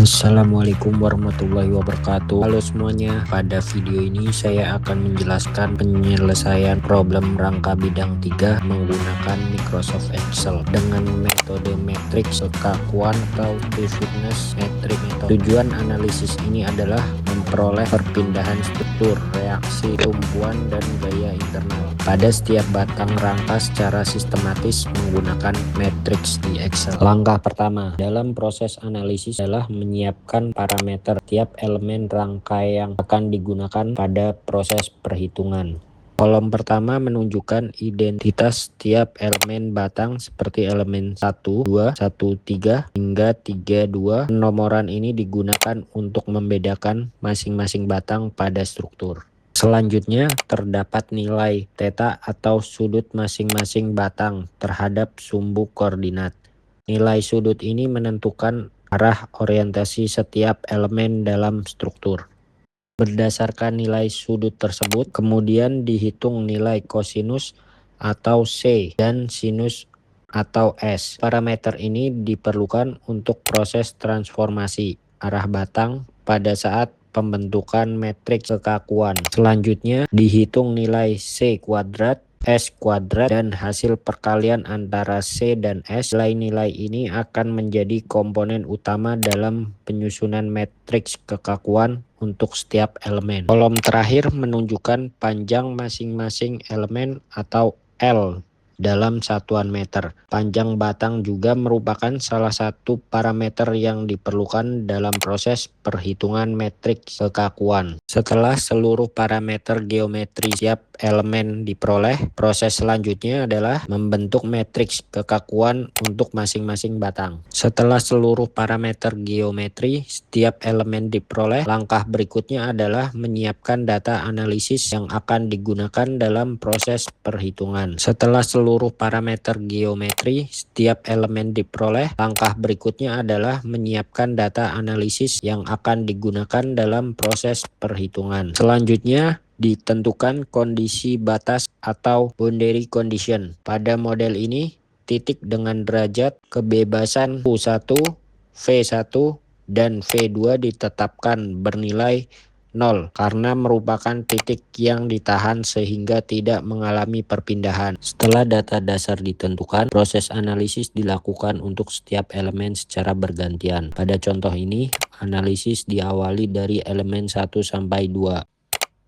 Assalamualaikum warahmatullahi wabarakatuh. Halo semuanya, pada video ini saya akan menjelaskan penyelesaian problem rangka bidang 3 menggunakan Microsoft Excel dengan metode matriks kekakuan atau definiteness matrix method. Tujuan analisis ini adalah memperoleh perpindahan struktur, reaksi, tumpuan, dan gaya internal pada setiap batang rangka secara sistematis menggunakan matriks di Excel. Langkah pertama dalam proses analisis adalah menyiapkan parameter tiap elemen rangka yang akan digunakan pada proses perhitungan. Kolom pertama menunjukkan identitas tiap elemen batang seperti elemen 1, 2, 1, 3 hingga 3, 2. Penomoran ini digunakan untuk membedakan masing-masing batang pada struktur. Selanjutnya terdapat nilai theta atau sudut masing-masing batang terhadap sumbu koordinat. Nilai sudut ini menentukan arah orientasi setiap elemen dalam struktur. Berdasarkan nilai sudut tersebut, kemudian dihitung nilai kosinus atau C dan sinus atau S. Parameter ini diperlukan untuk proses transformasi arah batang pada saat pembentukan matriks kekakuan. Selanjutnya dihitung nilai C kuadrat, S kuadrat, dan hasil perkalian antara C dan S. Nilai-nilai ini akan menjadi komponen utama dalam penyusunan matriks kekakuan untuk setiap elemen. Kolom terakhir menunjukkan panjang masing-masing elemen atau L dalam satuan meter. Panjang batang juga merupakan salah satu parameter yang diperlukan dalam proses perhitungan matriks kekakuan. Setelah seluruh parameter geometri siap elemen diperoleh, proses selanjutnya adalah membentuk matriks kekakuan untuk masing-masing batang. Setelah seluruh parameter geometri setiap elemen diperoleh, langkah berikutnya adalah menyiapkan data analisis yang akan digunakan dalam proses perhitungan. Setelah seluruh parameter geometri setiap elemen diperoleh, langkah berikutnya adalah menyiapkan data analisis yang akan digunakan dalam proses perhitungan. Selanjutnya ditentukan kondisi batas atau boundary condition. Pada model ini, titik dengan derajat kebebasan U1, V1, dan V2 ditetapkan bernilai 0 karena merupakan titik yang ditahan sehingga tidak mengalami perpindahan. Setelah data dasar ditentukan, proses analisis dilakukan untuk setiap elemen secara bergantian. Pada contoh ini, analisis diawali dari elemen 1 sampai 2.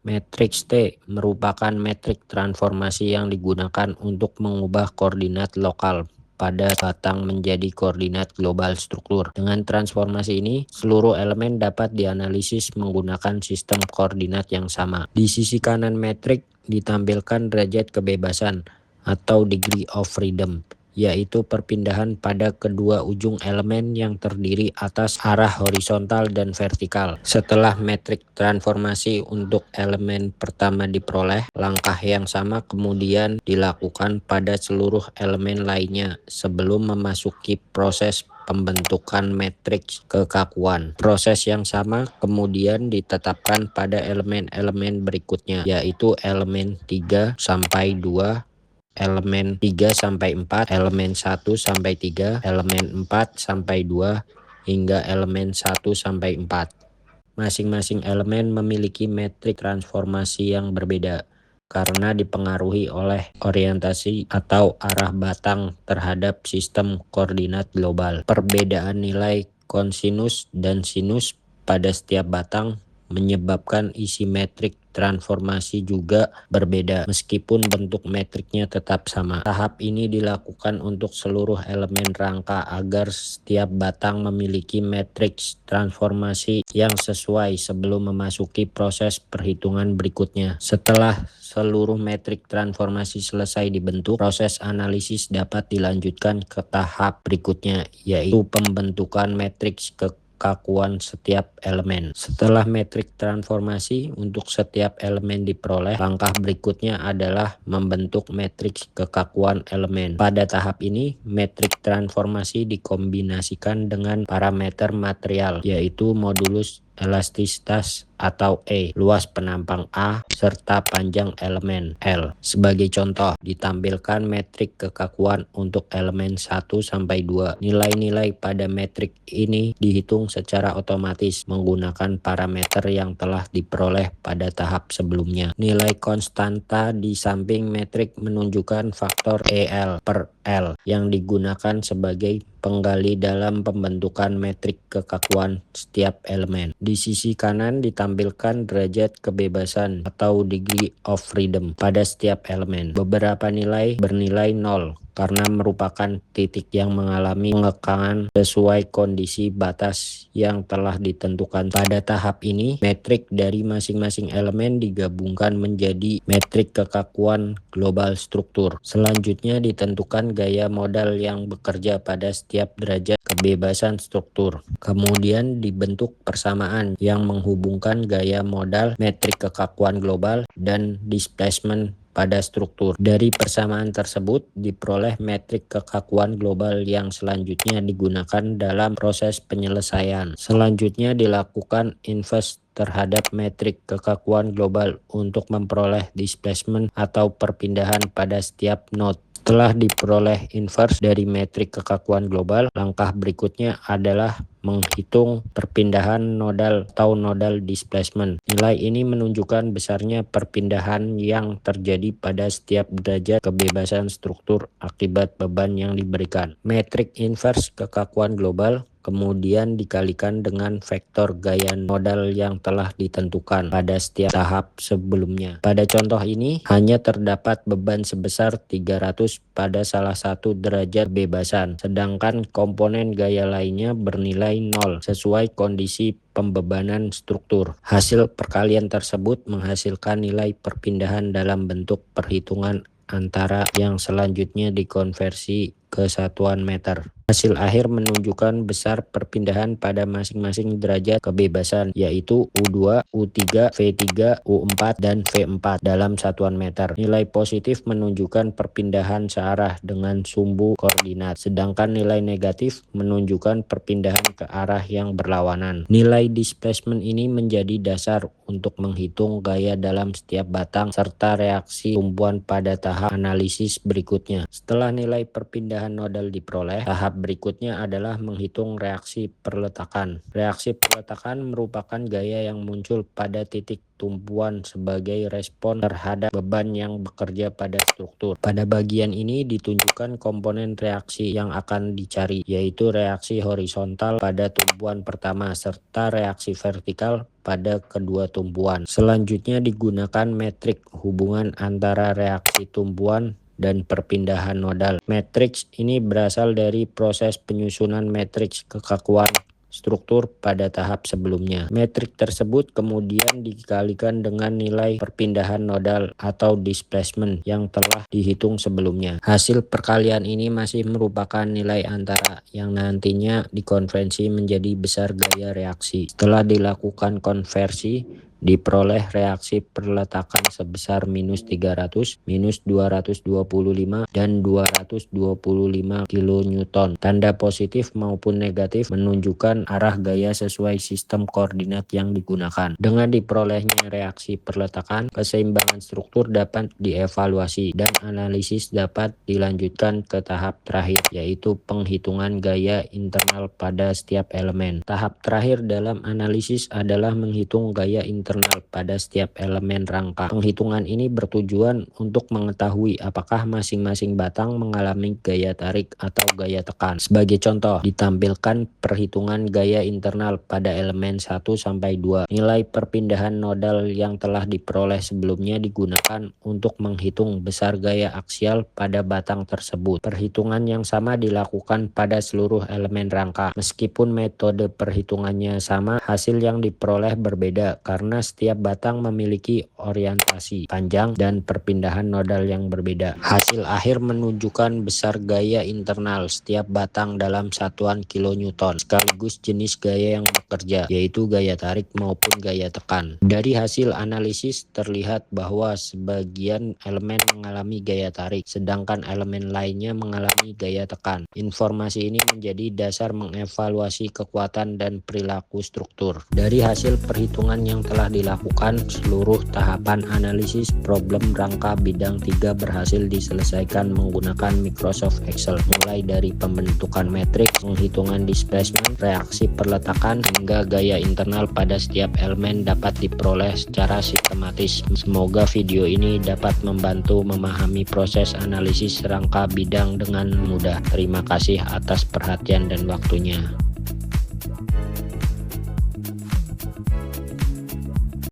Matriks T merupakan metrik transformasi yang digunakan untuk mengubah koordinat lokal pada batang menjadi koordinat global struktur. Dengan transformasi ini, seluruh elemen dapat dianalisis menggunakan sistem koordinat yang sama. Di sisi kanan metrik ditampilkan derajat kebebasan atau degree of freedom, yaitu perpindahan pada kedua ujung elemen yang terdiri atas arah horizontal dan vertikal. Setelah metrik transformasi untuk elemen pertama diperoleh, langkah yang sama kemudian dilakukan pada seluruh elemen lainnya sebelum memasuki proses pembentukan matriks kekakuan. Proses yang sama kemudian ditetapkan pada elemen-elemen berikutnya, yaitu elemen 3 sampai 2, elemen 3 sampai 4, elemen 1 sampai 3, elemen 4 sampai 2, hingga elemen 1 sampai 4. Masing-masing elemen memiliki metrik transformasi yang berbeda karena dipengaruhi oleh orientasi atau arah batang terhadap sistem koordinat global. Perbedaan nilai kosinus dan sinus pada setiap batang menyebabkan isi metrik transformasi juga berbeda meskipun bentuk metriknya tetap sama. Tahap ini dilakukan untuk seluruh elemen rangka agar setiap batang memiliki matriks transformasi yang sesuai sebelum memasuki proses perhitungan berikutnya. Setelah seluruh metrik transformasi selesai dibentuk, proses analisis dapat dilanjutkan ke tahap berikutnya, yaitu pembentukan matriks kekakuan setiap elemen. Setelah metrik transformasi untuk setiap elemen diperoleh, langkah berikutnya adalah membentuk matriks kekakuan elemen. Pada tahap ini, metrik transformasi dikombinasikan dengan parameter material, yaitu modulus elastisitas atau E, luas penampang A, serta panjang elemen L. Sebagai contoh, ditampilkan metrik kekakuan untuk elemen 1 sampai 2. Nilai-nilai pada metrik ini dihitung secara otomatis menggunakan parameter yang telah diperoleh pada tahap sebelumnya. Nilai konstanta di samping metrik menunjukkan faktor EL per L yang digunakan sebagai penggali dalam pembentukan metrik kekakuan setiap elemen. Di sisi kanan ditampilkan derajat kebebasan atau degree of freedom pada setiap elemen. Beberapa nilai bernilai 0 karena merupakan titik yang mengalami pengekangan sesuai kondisi batas yang telah ditentukan. Pada tahap ini, metrik dari masing-masing elemen digabungkan menjadi metrik kekakuan global struktur. Selanjutnya ditentukan gaya modal yang bekerja pada setiap derajat kebebasan struktur. Kemudian dibentuk persamaan yang menghubungkan gaya modal, metrik kekakuan global, dan displacement pada struktur. Dari persamaan tersebut diperoleh metrik kekakuan global yang selanjutnya digunakan dalam proses penyelesaian. Selanjutnya dilakukan inverse terhadap metrik kekakuan global untuk memperoleh displacement atau perpindahan pada setiap node. Setelah diperoleh inverse dari metrik kekakuan global, langkah berikutnya adalah menghitung perpindahan nodal atau nodal displacement. Nilai ini menunjukkan besarnya perpindahan yang terjadi pada setiap derajat kebebasan struktur akibat beban yang diberikan. Metrik inverse kekakuan global kemudian dikalikan dengan vektor gaya nodal yang telah ditentukan pada setiap tahap sebelumnya. Pada contoh ini hanya terdapat beban sebesar 300 pada salah satu derajat kebebasan, sedangkan komponen gaya lainnya bernilai 0 sesuai kondisi pembebanan struktur. Hasil perkalian tersebut menghasilkan nilai perpindahan dalam bentuk perhitungan antara yang selanjutnya dikonversi ke satuan meter. Hasil akhir menunjukkan besar perpindahan pada masing-masing derajat kebebasan, yaitu U2, U3, V3, U4, dan V4 dalam satuan meter. Nilai positif menunjukkan perpindahan searah dengan sumbu koordinat, sedangkan nilai negatif menunjukkan perpindahan ke arah yang berlawanan. Nilai displacement ini menjadi dasar untuk menghitung gaya dalam setiap batang serta reaksi tumpuan pada tahap analisis berikutnya. Setelah nilai perpindahan nodal diperoleh, tahap berikutnya adalah menghitung reaksi perletakan. Reaksi perletakan merupakan gaya yang muncul pada titik tumpuan sebagai respon terhadap beban yang bekerja pada struktur. Pada bagian ini ditunjukkan komponen reaksi yang akan dicari, yaitu reaksi horizontal pada tumpuan pertama serta reaksi vertikal pada kedua tumpuan. Selanjutnya digunakan metrik hubungan antara reaksi tumpuan dan perpindahan nodal. Matriks ini berasal dari proses penyusunan matriks kekakuan struktur pada tahap sebelumnya. Metrik tersebut kemudian dikalikan dengan nilai perpindahan nodal atau displacement yang telah dihitung sebelumnya. Hasil perkalian ini masih merupakan nilai antara yang nantinya dikonversi menjadi besar gaya reaksi. Setelah dilakukan konversi, diperoleh reaksi perletakan sebesar minus 300, minus 225, dan 225 kN. Tanda positif maupun negatif menunjukkan arah gaya sesuai sistem koordinat yang digunakan. Dengan diperolehnya reaksi perletakan, keseimbangan struktur dapat dievaluasi dan analisis dapat dilanjutkan ke tahap terakhir, yaitu penghitungan gaya internal pada setiap elemen. Tahap terakhir dalam analisis adalah menghitung gaya internal pada setiap elemen rangka. Penghitungan ini bertujuan untuk mengetahui apakah masing-masing batang mengalami gaya tarik atau gaya tekan. Sebagai contoh, ditampilkan perhitungan gaya internal pada elemen 1 sampai 2. Nilai perpindahan nodal yang telah diperoleh sebelumnya digunakan untuk menghitung besar gaya aksial pada batang tersebut. Perhitungan yang sama dilakukan pada seluruh elemen rangka. Meskipun metode perhitungannya sama, hasil yang diperoleh berbeda karena setiap batang memiliki orientasi panjang dan perpindahan nodal yang berbeda. Hasil akhir menunjukkan besar gaya internal setiap batang dalam satuan kilonewton, sekaligus jenis gaya yang bekerja, yaitu gaya tarik maupun gaya tekan. Dari hasil analisis terlihat bahwa sebagian elemen mengalami gaya tarik, sedangkan elemen lainnya mengalami gaya tekan. Informasi ini menjadi dasar mengevaluasi kekuatan dan perilaku struktur. Dari hasil perhitungan yang telah setelah dilakukan seluruh tahapan analisis problem rangka bidang 3 berhasil diselesaikan menggunakan Microsoft Excel, mulai dari pembentukan metrik, penghitungan displacement, reaksi perletakan, hingga gaya internal pada setiap elemen dapat diperoleh secara sistematis. Semoga video ini dapat membantu memahami proses analisis rangka bidang dengan mudah. Terima kasih atas perhatian dan waktunya.